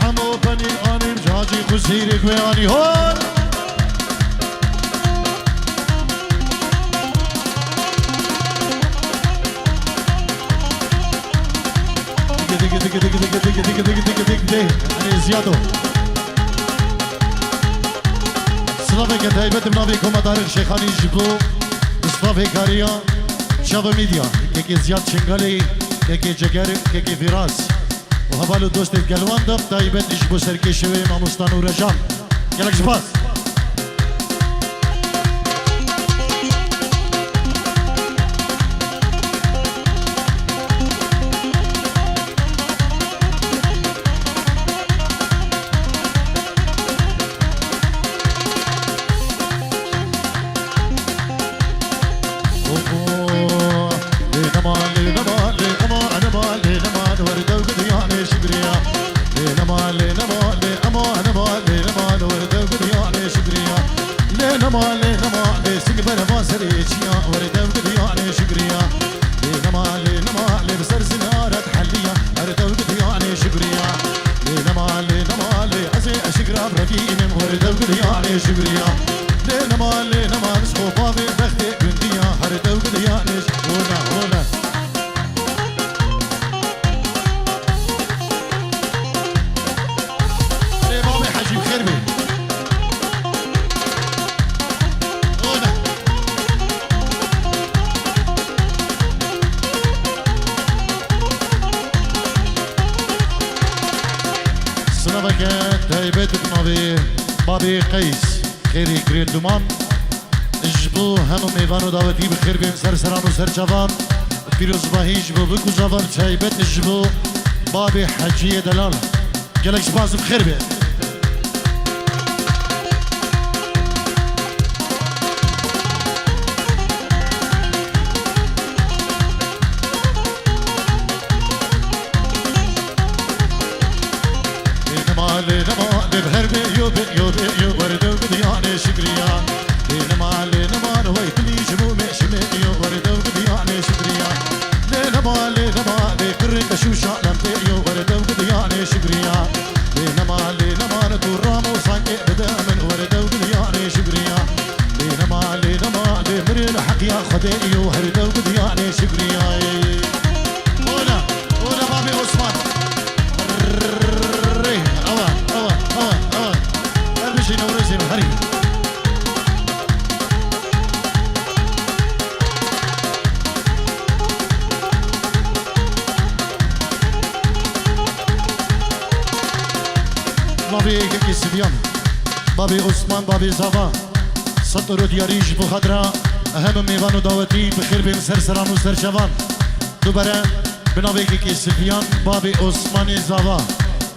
همو بني آني بجاجي خسيرك وياني هون يعني زيادو سلافك دايبت بنافيكم مدارك شيخاني جبو مصطفى كاريا شاب ميديا كيكي زياد شنغالي كيكي جگر كيكي فراس وهبالو دوست القلوان دم دايبت جبو سركي شوي مع مستان ورجام يلك جباس بابي قيس خيري كريد دومان جبو همو ميوانو داوتي بخير بين سرسران وسرچوان فيروز باهي جبو بكو زافر تايبت جبو بابي حجية دلال جلك شباز بخير بين بابي عثمان بابي زاوا سطر دياريش بخضرا اهم ميوان دعوتي بخير بين سرسران وسرچوان دوباره بناويكي كي سفيان بابي عثمان زاوا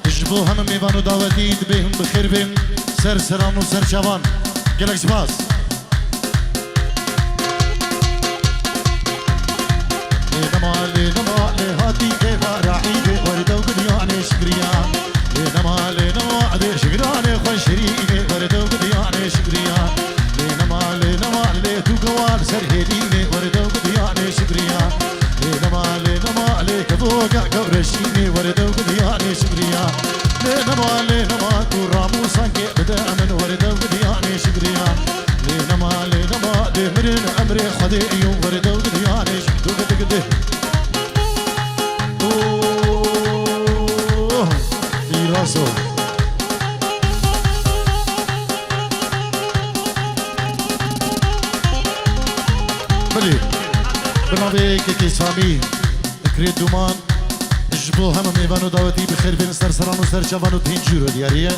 جبو هم ميوان دعوتي بهم بخير بين سرسران وسرچوان گلك سپاس لنما لهاتي كيفا راعي ورده وقدياني شكريا لنما لي شكراني خوش شريكي ورده وقدياني شكريا لنما لي توقوال سرهديني ورده وقدياني شكريا لنما لي كفوقع قبرشيني ورده وقدياني شكريا لنما كرامو سانكي بدا من ورده وقدياني شكريا لنما لي مرن امري خديئي ورده وقدياني شكريا راسو بلي بنابي كيكي سامي كريد دومان جبو هم ميوانو دعوتي بخير بين سرسران وسرچوان وتنجيرو دياريه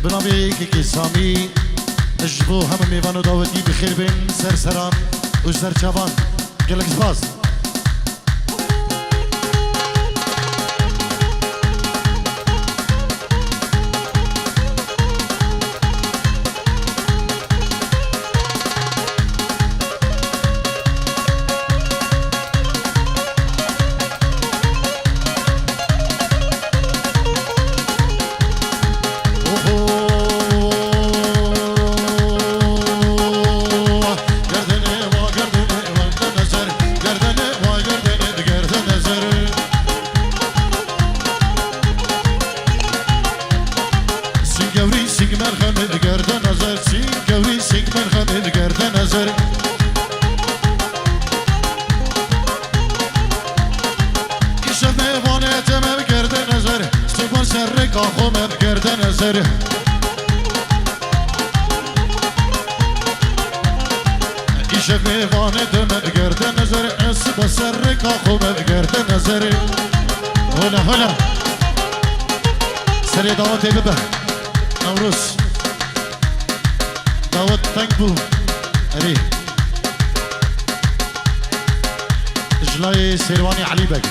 بنابي كيكي سامي جبو هم ميوانو دعوتي بخير بين سرسران وسرچوان گلك سپاس گوری سیگمر خمد گردن نظر چی گوری سیگمر خمد گردن نظر ایشم میوانه تمام گردن نظر سپر سر کاخو مم گردن نظر ایشم میوانه تمام گردن نظر سپر سر کاخو مم گردن نظر هلا هلا سری دعوت ببه نوروز دعوت تنگ بو اری اجلای سیروانی علی بگ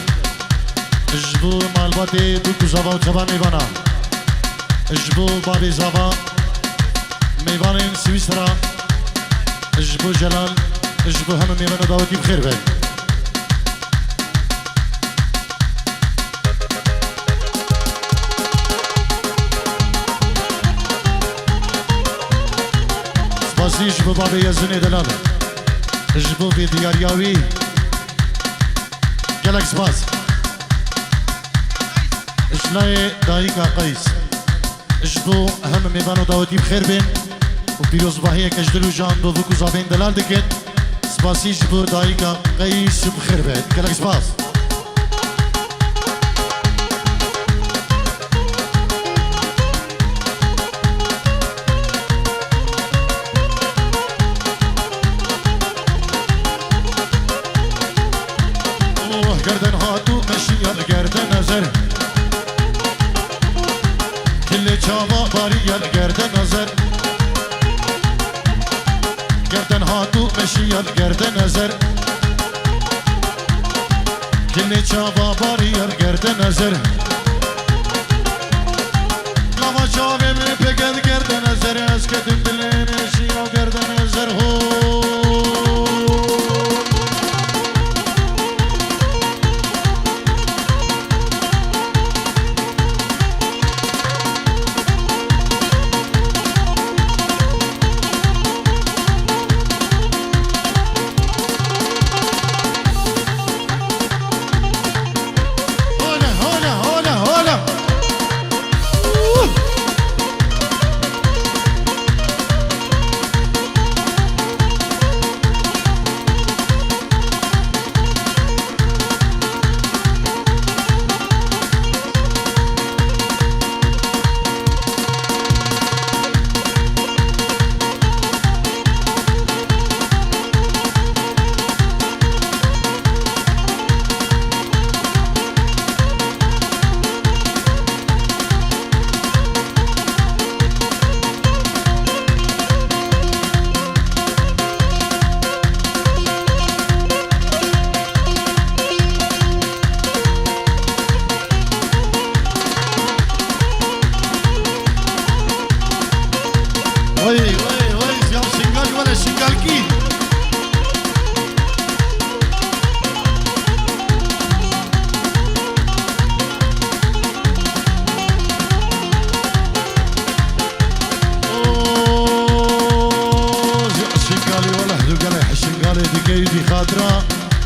اجبو مالباتی دو کزاوا و چبا میوانا اجبو بابی زاوا میوانین سویسرا اجبو جلال اجبو همه میوانا دعوتی بخیر بگ جبو بابي يزني دلال جبو في ديارياوي قالك سباس اجلاي دايكا قيس جبو هم ميبانو داودي بخير بين وبيروز باهية كجدلو جان بوكو زابين دلال دكت سباسي جبو دايكا قيس بخير بين قالك سباس گردن هاتو مشیال گردن نظر کل چاوا باریال گردن نظر گردن هاتو مشیال گردن نظر کل چاوا باریال گردن نظر لما چاوه من پگل گردن نظر از کدوم بلین شیال گردن نظر هو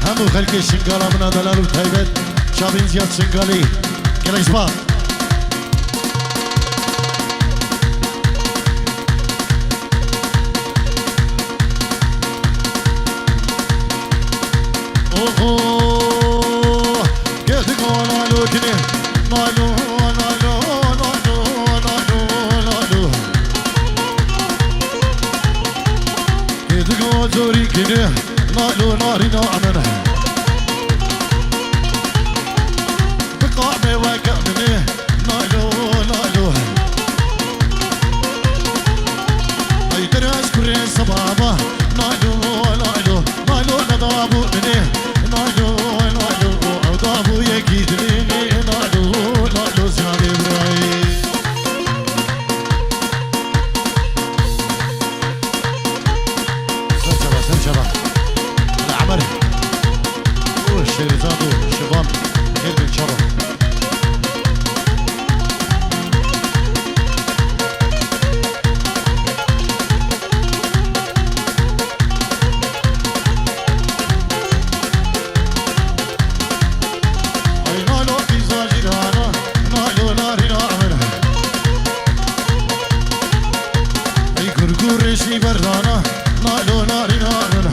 همو خلق شنگالا منا دلالو تایبت شابین زیاد شنگالی گلک سپا اوه گردگو نالو کنه نالو نالو نالو نالو نالو گردگو زوری کنه نالو ناري نعمنا بقعمي وقعمني نالو نالو اي درس كرين صبابة نالو نالو نالو نضابو مني نالو نالو اضابو يكيدني نالو نالو زاني براي سمشبه رشی بردانا نالو ناری نارنا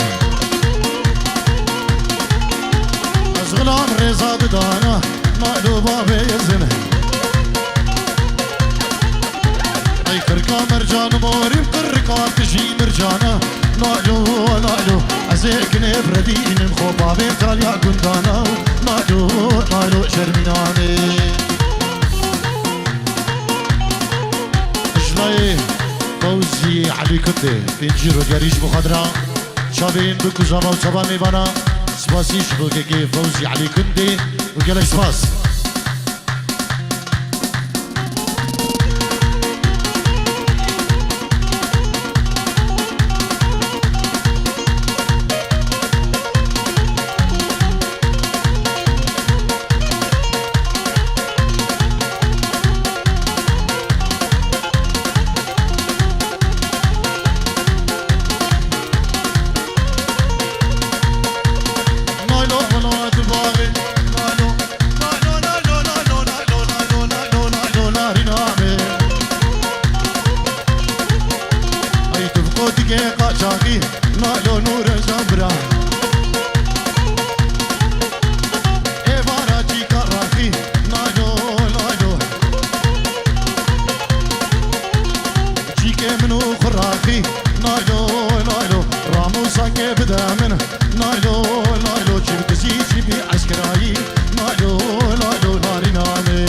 از غلام رضا بدانا نالو بابه یزنه ای کرکا مرجان موریم کرکا تجی مرجانا نالو نالو از اکنه بردین خو بابه تالیا گندانا نالو نالو شرمینانه اجلای فوزي علي كتلي في نجيرو دياريش بخضرا شابين بكو جابا وشابا ميبانا سباسيش بوكيكي فوزي علي كتلي وقالك سباس نالو نور زبرا ایوارا جی کراخی نالو نالو جی که منو خراخی نالو نالو راموسا که بدامن نالو نالو جی بکسی جی بی عسکرایی نالو نالو ناری نامه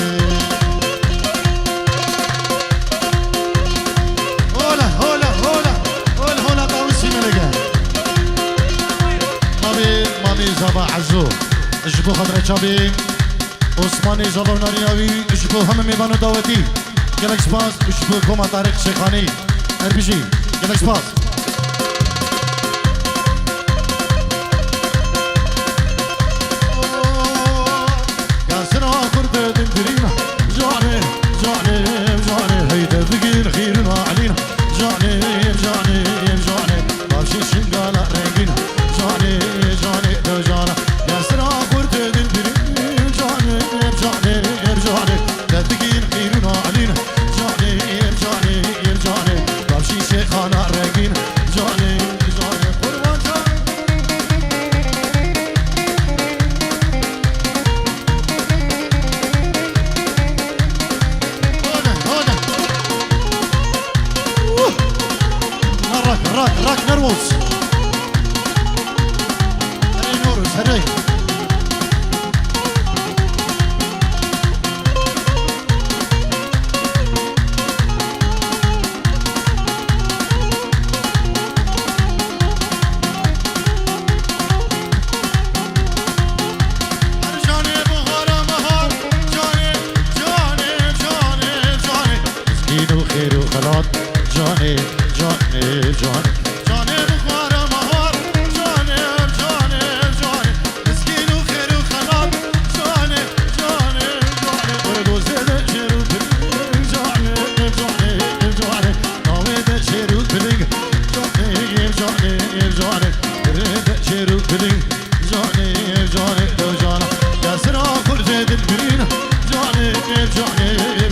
زبا عزو اجبو خضر چابی عثمانی زبا ناریناوی اجبو همه میبانو دعوتی گلک سپاس اجبو کما طارق شیخانی اربیجی گلک سپاس یاسنا کرد دمدرینا جانه جانه جانه هیده بگیر خیرنا علینا جانه جانه جانه باشی شنگالا رنگینا جانه جانه دو جانه یاسنا کرد دمدرینا جانه جانه جانه تدگیر خیرنا علینا جانه جانه جانه باشی شیخانا رنگینا جانه جانه قربان جانه راك نرموز هري نورس هري جاني بغارة مهار جاني جاني جاني جاني مسكين وخير وخلاط جاني جاني جاني جاني بغارة مهار جاني جاني جاني مسكين وخير وخلاط جاني جاني جاني ورقو زيادة شيرو بلنج جاني جاني جاني ناويدة شيرو بلنج جاني جاني جاني ريدة شيرو بلنج جاني جاني دو جانا ياسرا كل زيد البرين جاني جاني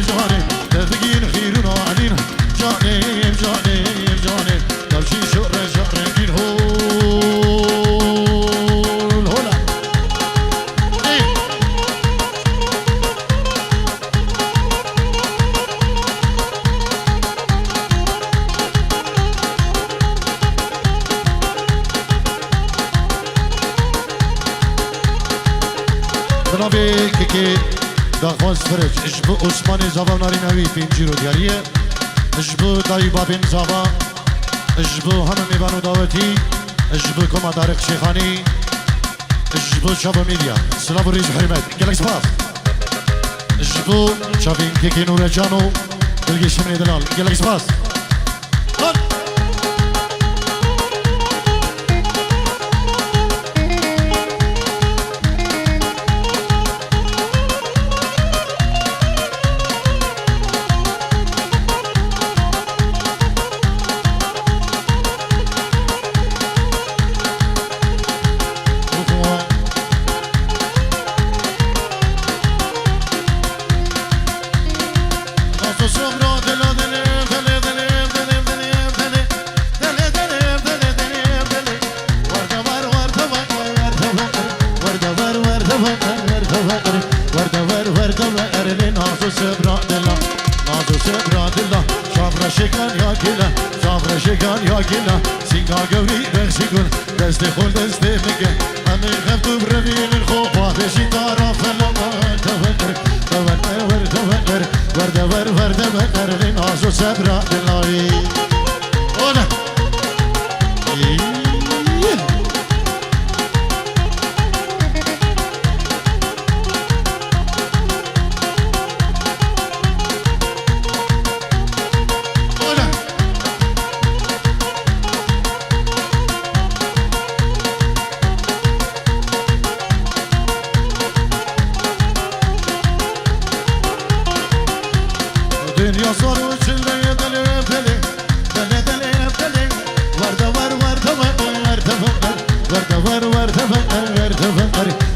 جاني تفقين خيرنا علينا جاني جاني جاني تمشي شقر شقر كين هول هولا ايه جنابي كيكي داخواز فرج اجبو عثماني زبا ناريناوي بينجيرو دياريه اجبو داي بابين زبا اجبو همه میبانو دعوتی اجبو کما طارق شیخانی اجبو شابا میدیا سلام و ریز حرمت گلک سپاس اجبو شابین کیکی نور جانو دلگی شمنی دلال گلک سپاس صغرا دل دل دل دل شكان يا كلا صافرة شكان يا كلا سيقا قولي بخشكون دستي خول دستي مكة أمي غفتو بربين الخوف وافشي طرف لما تفكر تفكر تفكر ورد ور ورد ور لناسو سبرا دلاي أولا دنيا صار وشلة يدلي يدلي دلي دلي يدلي ورد ور ورد ور ورد ور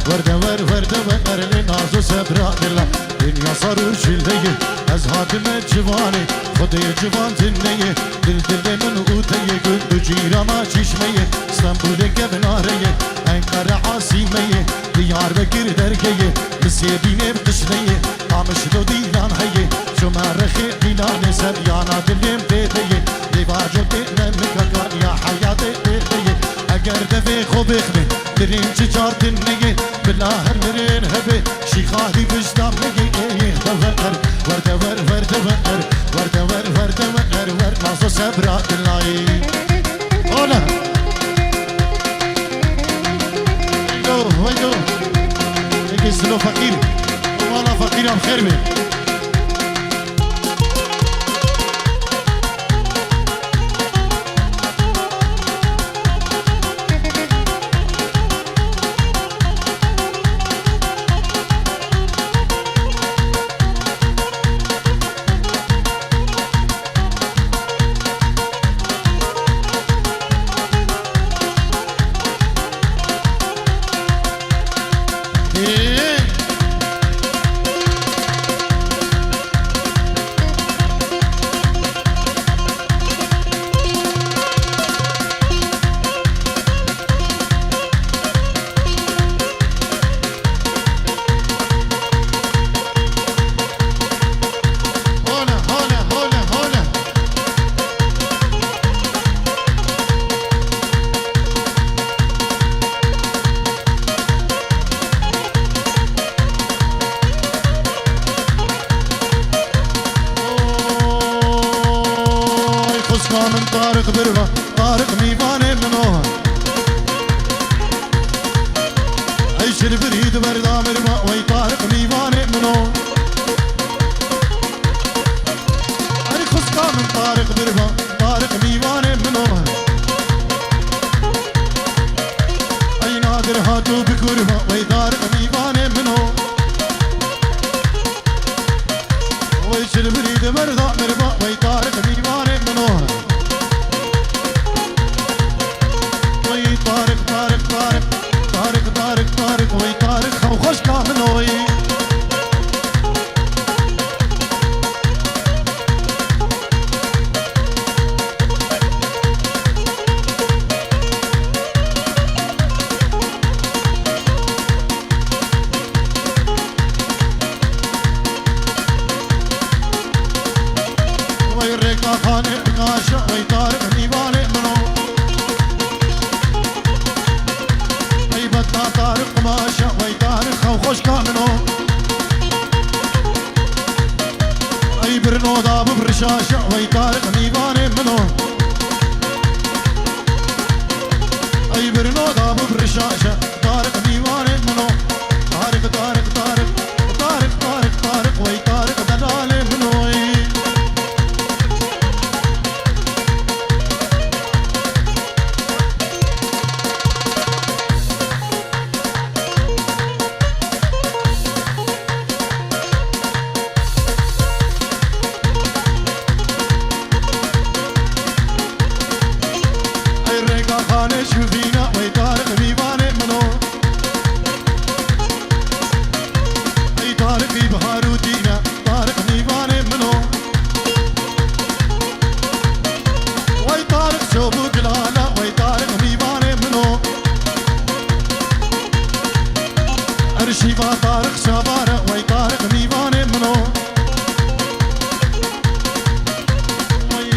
ورد ورد ور لنازو سبرا دلا دنيا صار وشلة أزهات من جواني خدي جوان تنية دل دل من قوتية قد جيرا ما چشمية اسطنبول قبنارية أنقرة عاصمية ديار بكر دركية مسيبيني بقشنية عمشلو ديلان هية شما رخي ديلان سريانا دليم بيتية لباجو دينا مكاكا يا حياتي بيتية اگر دفي خو بخمي درين چجار تنية بلاهر مرين هبي شيخاهي بجدام نية دفر ورد ور ورد ور ورد ور ورد ور ور نازو سبرا دلاي اولا ويدو هيك سلو فقير والله فقير ام خير من طارق برفا طارق ميفاني منوها عيش البريد بردا مرفا وي طارق ميفاني منوها أي خسكا من طارق برفا طارق ميفاني منوها أي نادر هاتو بكرفا وي طارق ميفاني منوها ويش البريد بردا مرفا وي طارق ميفاني منوها طارق طارق طارق طارق طارق طارق وي طارق خو خوش كامل وي وي ريكا خاني ناشا وي طارق ميواني منو طارق ماشا وي طارق خو خوش كامنو اي برنو داب برشاشا وي طارق ميواني منو اي برنو داب برشاشا طارق ميواني منو طارق طارق طارق طارق طارق طارق وي طارق دلالي منو شوفينا وي طارق ميواني منو اي طارق بهارودينا طارق ميواني منو وي طارق شوفو قلالا وي طارق ميواني منو ارشيفا طارق شابارة وي طارق ميواني منو وي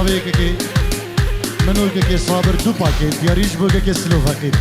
ناويكي منوكي صابر دو باكيت يا ريش بوكي سلوفاكي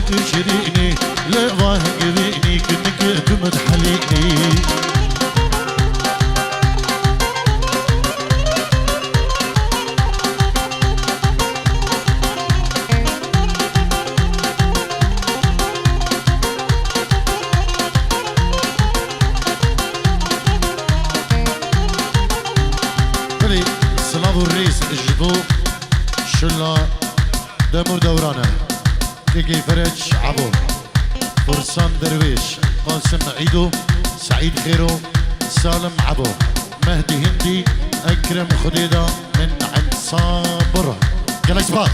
تشريني لظهر قذيني كنك تمدحليني سلام الرئيس الجدو شلا دمو دورانه تيجي فرج عبو فرسان درويش قاسم عيدو سعيد خيرو سالم عبو مهدي هندي اكرم خديده من عند صابره جلاكس باث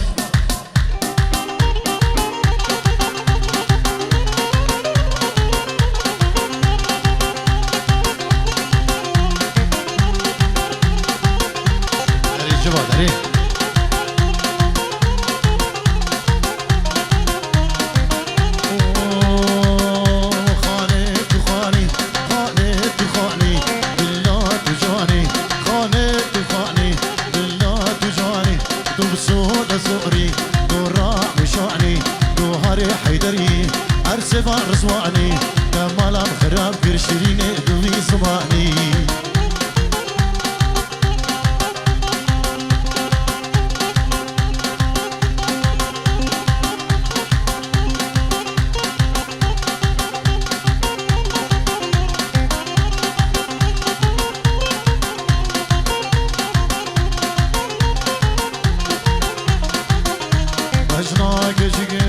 جواد عليه رزواني كمال خراب كرشريني دوي زماني بجنا كشكي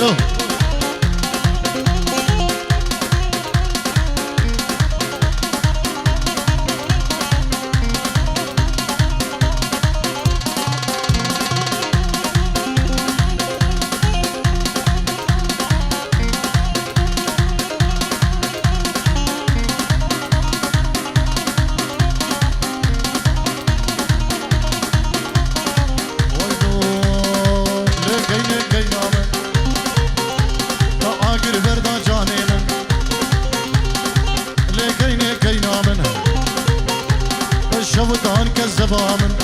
لو شوطان كذبها من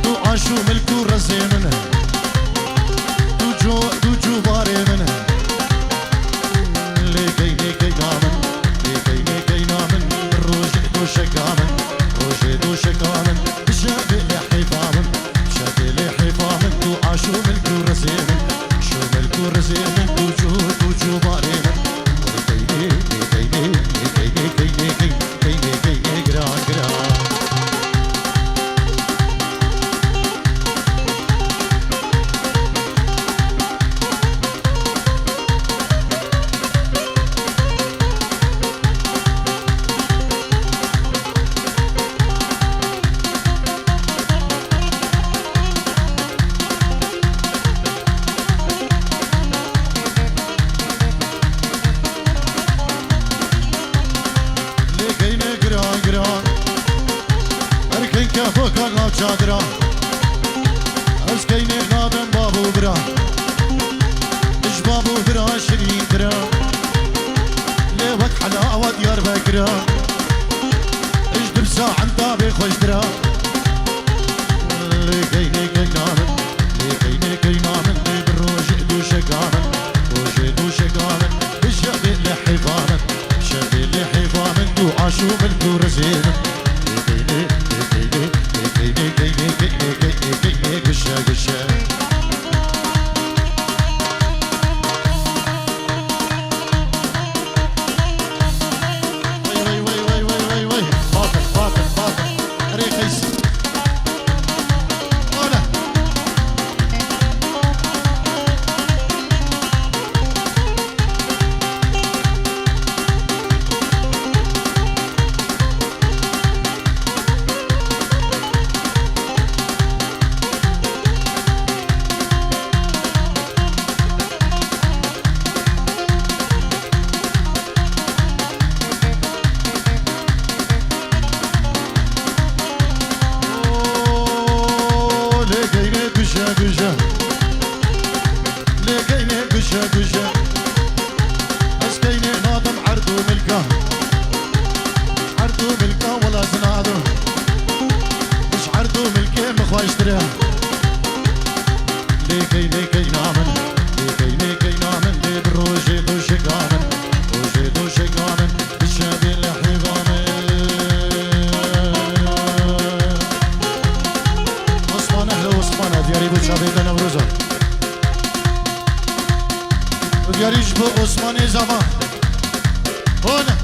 تو عاشو ملكو رزي منها تو جو باري منها لقيني كينا من لقيني كينا من روجي دو شكا من روجي دو شكا من شابي لي حيفا من شابي لي حيفا من تو عاشو ملكو رزي من شو ملكو رزي من تو جو باري من لقيني لقيني لقيني كيني كيني كيني جران جران فوق الله شادرا اسكيني نادم بابو برا اش بابو برا شرين برا ليوك حلاوة ديار بكرا اش دبسا عن طابي خوش درا لقيني كينامن لقيني كينامن بالروج دو شكامن روج دو شكامن بالشبي اللي حيفامن بالشبي اللي حيفامن دو عاشو ملكو رزينن قشة قشة وي وي وي وي وي وي باطل باطل باطل ريقيس ولا قشة لقيني قشة قشة اسكيني ناظم عرضو ملكه عرضو ملكه ولا زنادو مش عرضو ملكه مخواش تريها لقيني كينامن لقيني كينامن لي بالروجي دو شكامن روجي دو شكامن بالشابي لحيفامن عثمان اهلا عثمان دياري بوشابي نوروزا دياريش بو عثماني زمان هنا